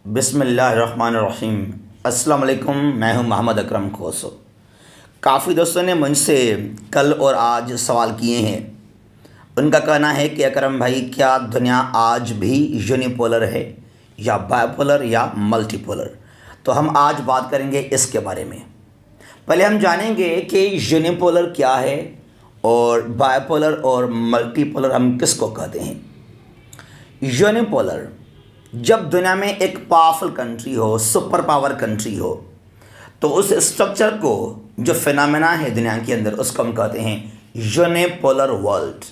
बिस्मिल्लाहिर्रहमानिर्रहीम। अस्सलाम वालेकुम। मैं हूं मोहम्मद अकरम खोसो। काफ़ी दोस्तों ने मुझसे कल और आज सवाल किए हैं। उनका कहना है कि अकरम भाई, क्या दुनिया आज भी यूनिपोलर है या बायपोलर या मल्टीपोलर? तो हम आज बात करेंगे इसके बारे में। पहले हम जानेंगे कि यूनिपोलर क्या है और बायपोलर और मल्टीपोलर हम किसको कहते हैं। यूनिपोलर, जब दुनिया में एक पावरफुल कंट्री हो, सुपर पावर कंट्री हो, तो उस स्ट्रक्चर को, जो फिनोमेना है दुनिया के अंदर, उसको हम कहते हैं यूनिपोलर वर्ल्ड।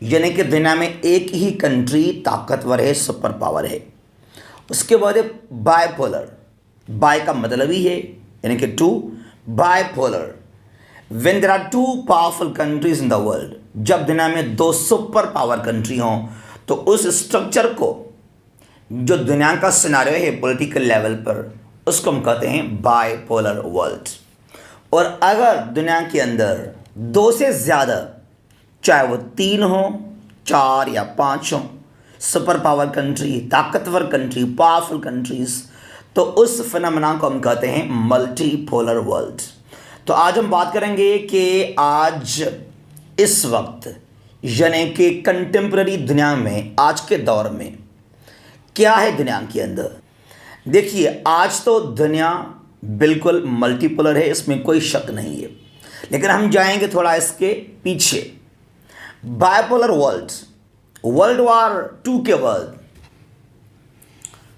यानी कि दुनिया में एक ही कंट्री ताकतवर है, सुपर पावर है। उसके बाद बायपोलर, बाय का मतलब ही है यानी कि two, bipolar when there are two powerful countries in the world. जब दुनिया में दो सुपर पावर कंट्री हों तो उस स्ट्रक्चर को, जो दुनिया का सिनारियो है पॉलिटिकल लेवल पर, उसको हम कहते हैं बायपोलर वर्ल्ड। और अगर दुनिया के अंदर दो से ज़्यादा, चाहे वो 3 हो, 4 या 5 हो, सुपर पावर कंट्री, ताकतवर कंट्री, पावरफुल कंट्रीज, तो उस फिनोमेना को हम कहते हैं मल्टीपोलर वर्ल्ड। तो आज हम बात करेंगे कि आज इस वक्त यानी कि कंटेम्प्रेरी दुनिया में, आज के दौर में क्या है दुनिया के अंदर। देखिए, आज तो दुनिया बिल्कुल मल्टीपोलर है, इसमें कोई शक नहीं है। लेकिन हम जाएंगे थोड़ा इसके पीछे। बायपोलर वर्ल्ड, वर्ल्ड वार 2 के बाद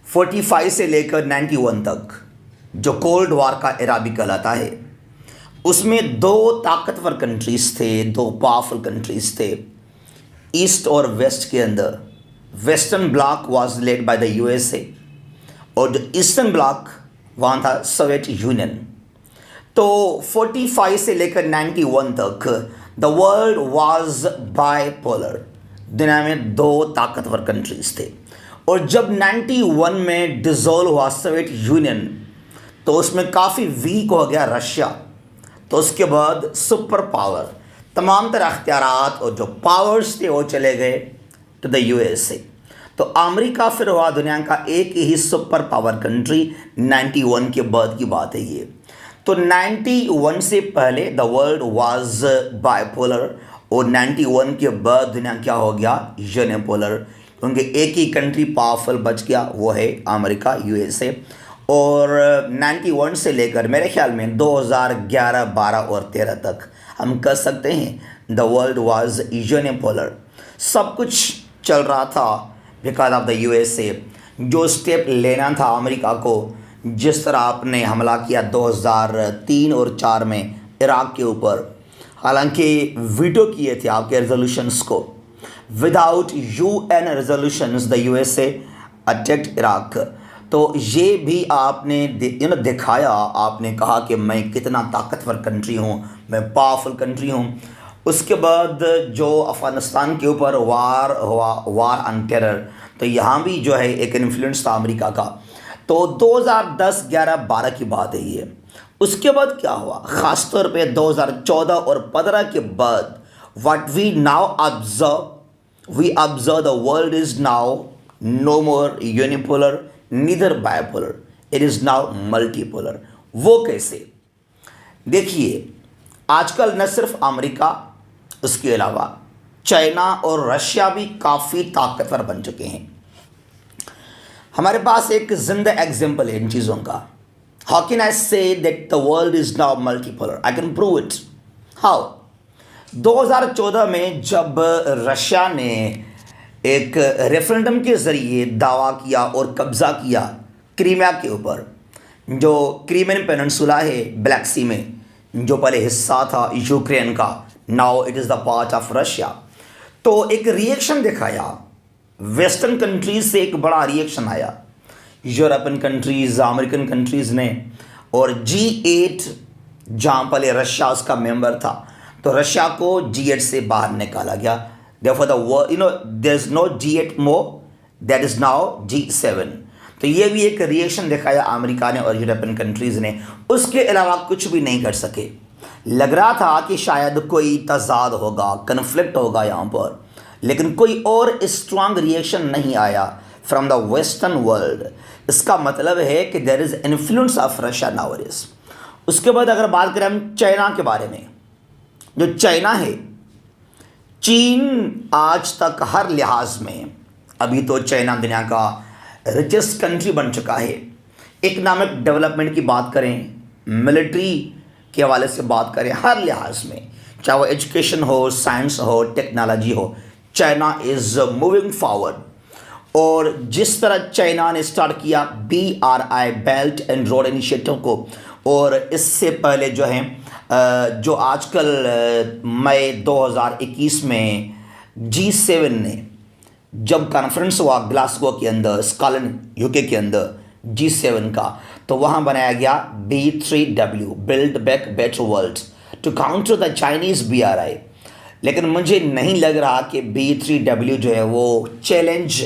45 से लेकर 91 तक, जो कोल्ड वार का एरा भी कहलाता है, उसमें 2 ताकतवर कंट्रीज थे, 2 पावरफुल कंट्रीज थे ईस्ट और वेस्ट के अंदर। Western block was led by the USA और जो ईस्टर्न ब्लॉक वहाँ था सोवियत यूनियन। तो 45 से लेकर 91 तक द वर्ल्ड वाज बायपोलर। दुनिया में 2 ताकतवर कंट्रीज थे। और जब 91 में डिसॉल्व हुआ सोवियत यूनियन, तो उसमें काफ़ी वीक हो गया रशिया। तो उसके बाद सुपर पावर, तमाम तरह अख्तियारात और जो पावर्स थे वो चले गए टू द यूएसए। तो अमेरिका फिर हुआ दुनिया का एक ही सुपर पावर कंट्री। 91 के बाद की बात है ये। तो 91 से पहले द वर्ल्ड वाज बायपोलर और 91 के बाद दुनिया क्या हो गया, यूनिपोलर, क्योंकि एक ही कंट्री पावरफुल बच गया, वो है अमेरिका, यूएसए। और 91 से लेकर मेरे ख्याल में 2011, 12 और 13 तक हम कह सकते हैं द वर्ल्ड वाज यूनिपोलर। सब कुछ चल रहा था बिकॉज ऑफ द यूएसए। जो स्टेप लेना था अमेरिका को, जिस तरह आपने हमला किया 2003 और 4 में इराक के ऊपर, हालांकि वीटो किए थे आपके रेजोल्यूशंस को, without UN resolutions the USA attacked Iraq. तो ये भी आपने दिखाया, आपने कहा कि मैं कितना ताकतवर कंट्री हूँ, मैं पावरफुल कंट्री हूँ। उसके बाद जो अफ़गानिस्तान के ऊपर वार हुआ, वार ऑन टेरर, तो यहाँ भी जो है एक इन्फ्लुएंस था अमेरिका का। तो 2010, 11, 12 की बात है ये। उसके बाद क्या हुआ, ख़ास तौर पे 2014 और 15 के बाद, what we now observe the world is now no more unipolar, neither bipolar, it is now multipolar. वो कैसे? देखिए, आजकल न सिर्फ अमेरिका, उसके अलावा चाइना और रशिया भी काफ़ी ताकतवर बन चुके हैं। हमारे पास एक जिंदा एग्जाम्पल है इन चीज़ों का। How can I say that the world is now multipolar? I can prove it. How? 2014 में जब रशिया ने एक रेफरेंडम के ज़रिए दावा किया और कब्ज़ा किया क्रीमिया के ऊपर, जो क्रीमियन पेनिनसुला है ब्लैक सी में, जो पहले हिस्सा था यूक्रेन का, now it is the part of Russia. तो एक रिएक्शन दिखाया वेस्टर्न कंट्रीज से, एक बड़ा रिएक्शन आया यूरोपियन कंट्रीज़, अमेरिकन कंट्रीज़ ने, और G8 जहाँ पहले रशिया उसका मेंबर था, तो रशिया को G8 से बाहर निकाला गया। Therefore the world, there's no G8 more, that is now G7। तो ये भी एक रिएक्शन दिखाया अमेरिका ने और यूरोपियन कंट्रीज़ ने। उसके अलावा कुछ भी नहीं कर सके। लग रहा था कि शायद कोई तजाद होगा, कन्फ्लिक्ट होगा यहाँ पर, लेकिन कोई और स्ट्रांग रिएक्शन नहीं आया। From the western world. इसका मतलब है कि there is influence of Russia nowadays. उसके बाद अगर बात करें हम चाइना के बारे में, जो चाइना है, चीन आज तक हर लिहाज में, अभी तो चाइना दुनिया का रिचेस्ट कंट्री बन चुका है। इकनॉमिक डेवलपमेंट की बात करें, मिलिट्री के हवाले से बात करें, हर लिहाज में, चाहे वो एजुकेशन हो, साइंस हो, टेक्नोलॉजी हो, चाइना इज़ मूविंग फॉरवर्ड। और जिस तरह चाइना ने स्टार्ट किया BRI belt and road initiative को, और इससे पहले जो है जो आजकल मई 2021 में G7 ने जब कॉन्फ्रेंस हुआ ग्लासगो के अंदर, स्कॉटलैंड UK के अंदर G7 का, तो वहाँ बनाया गया B3W build back better world to counter the Chinese BRI। लेकिन मुझे नहीं लग रहा कि B3W जो है वो चैलेंज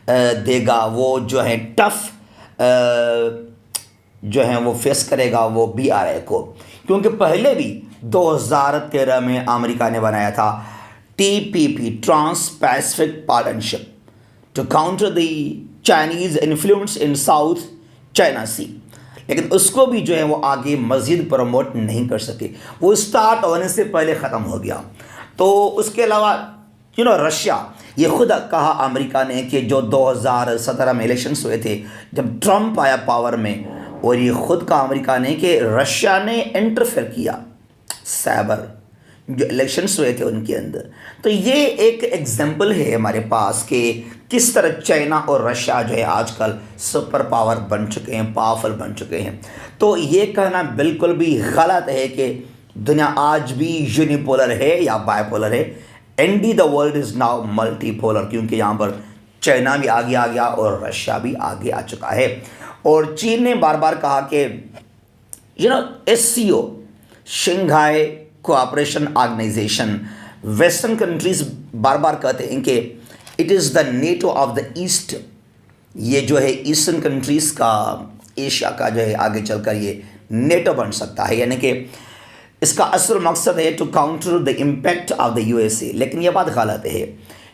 देगा, वो जो है टफ जो है वो फेस करेगा वो BRI को, क्योंकि पहले भी 2013 में अमेरिका ने बनाया था TPP Trans Pacific Partnership to counter the Chinese influence in South China Sea, लेकिन उसको भी जो है वो आगे मज़ीद प्रमोट नहीं कर सके, वो स्टार्ट होने से पहले ख़त्म हो गया। तो उसके अलावा रशिया, ये खुद कहा अमेरिका ने कि जो 2017 में इलेक्शंस हुए थे, जब ट्रंप आया पावर में, और ये खुद कहा अमेरिका ने कि रशिया ने इंटरफेयर किया साइबर जो इलेक्शंस हुए थे उनके अंदर। तो ये एक एग्जाम्पल है हमारे पास कि किस तरह चाइना और रशिया जो है आजकल सुपर पावर बन चुके हैं, पावरफुल बन चुके हैं। तो ये कहना बिल्कुल भी गलत है कि दुनिया आज भी यूनिपोलर है या बायपोलर है। Indeed the world is now multipolar, क्योंकि यहाँ पर चाइना भी आगे आ गया और रशिया भी आगे आ चुका है। और चीन ने बार बार कहा कि SCO Shanghai Cooperation Organisation, western countries बार बार कहते हैं कि it is the NATO of the East. ये जो है ईस्टर्न कंट्रीज़ का, एशिया का जो है आगे चलकर ये नेटो बन सकता है, यानी कि इसका असल मकसद है to counter the impact of the USA। लेकिन यह बात गलत है।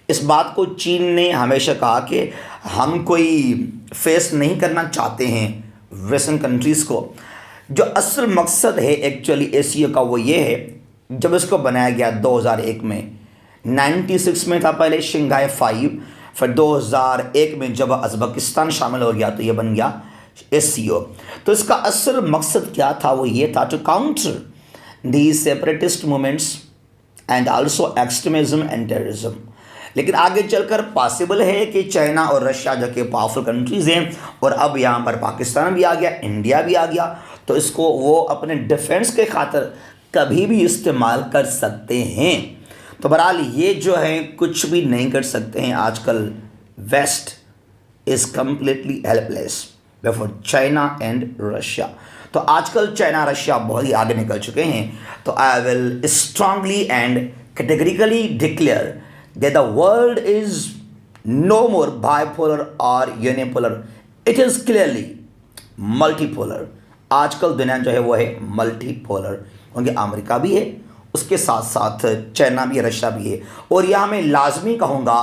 इस बात को चीन ने हमेशा कहा कि हम कोई फेस नहीं करना चाहते हैं वेस्टर्न कंट्रीज़ को। जो असल मकसद है एक्चुअली SCO का वो ये है, जब इसको बनाया गया 2001 में, 96 में था पहले शंघाई 5, फिर 2001 में जब उज़्बेकिस्तान शामिल हो गया तो ये बन गया SCO। तो इसका असल मकसद क्या था, वो ये था to counter the separatist movements and also extremism and terrorism. लेकिन आगे चलकर पॉसिबल है कि चाइना और रशिया जो कि पावरफुल कंट्रीज़ हैं, और अब यहाँ पर पाकिस्तान भी आ गया, इंडिया भी आ गया, तो इसको वो अपने डिफेंस के खातिर कभी भी इस्तेमाल कर सकते हैं। तो बहरहाल ये जो है कुछ भी नहीं कर सकते हैं। आजकल west is completely helpless before China and Russia. तो आजकल चाइना रशिया बहुत ही आगे निकल चुके हैं। तो I will strongly and categorically declare that the world is no more bipolar or unipolar, it is clearly multipolar। आजकल दुनिया जो है वो है मल्टीपोलर, क्योंकि अमेरिका भी है, उसके साथ साथ चाइना भी है, रशिया भी है। और यह मैं लाजमी कहूँगा,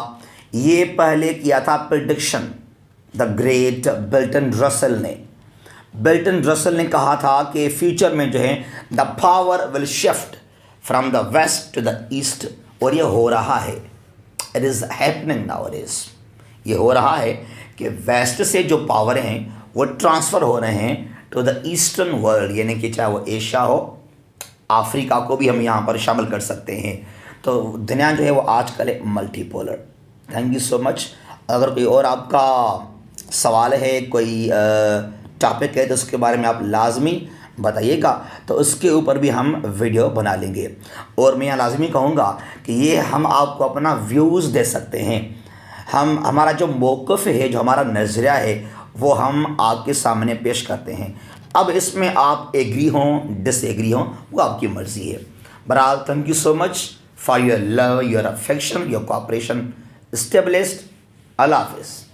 ये पहले किया था prediction the great Bertrand Russell ने कहा था कि फ्यूचर में जो है the power will shift from the west to the east, और ये हो रहा है। It is happening nowadays. ये हो रहा है कि वेस्ट से जो पावर हैं वो ट्रांसफ़र हो रहे हैं टू द ईस्टर्न वर्ल्ड, यानी कि चाहे वो एशिया हो, अफ्रीका को भी हम यहाँ पर शामिल कर सकते हैं। तो दुनिया जो है वो आजकल है multipolar. Thank you so much. अगर कोई और आपका सवाल है, कोई टॉपिक है, तो उसके बारे में आप लाजमी बताइएगा, तो उसके ऊपर भी हम वीडियो बना लेंगे। और मैं यहाँ लाजमी कहूँगा कि ये हम आपको अपना व्यूज़ दे सकते हैं। हमारा जो मौक़िफ़ है, जो हमारा नज़रिया है, वो हम आपके सामने पेश करते हैं। अब इसमें आप एग्री हों, डिसएग्री हों, वो आपकी मर्ज़ी है। बहरहाल thank you so much for your love, your affection, your cooperation. Stay blessed. अल्लाह हाफ़िज़।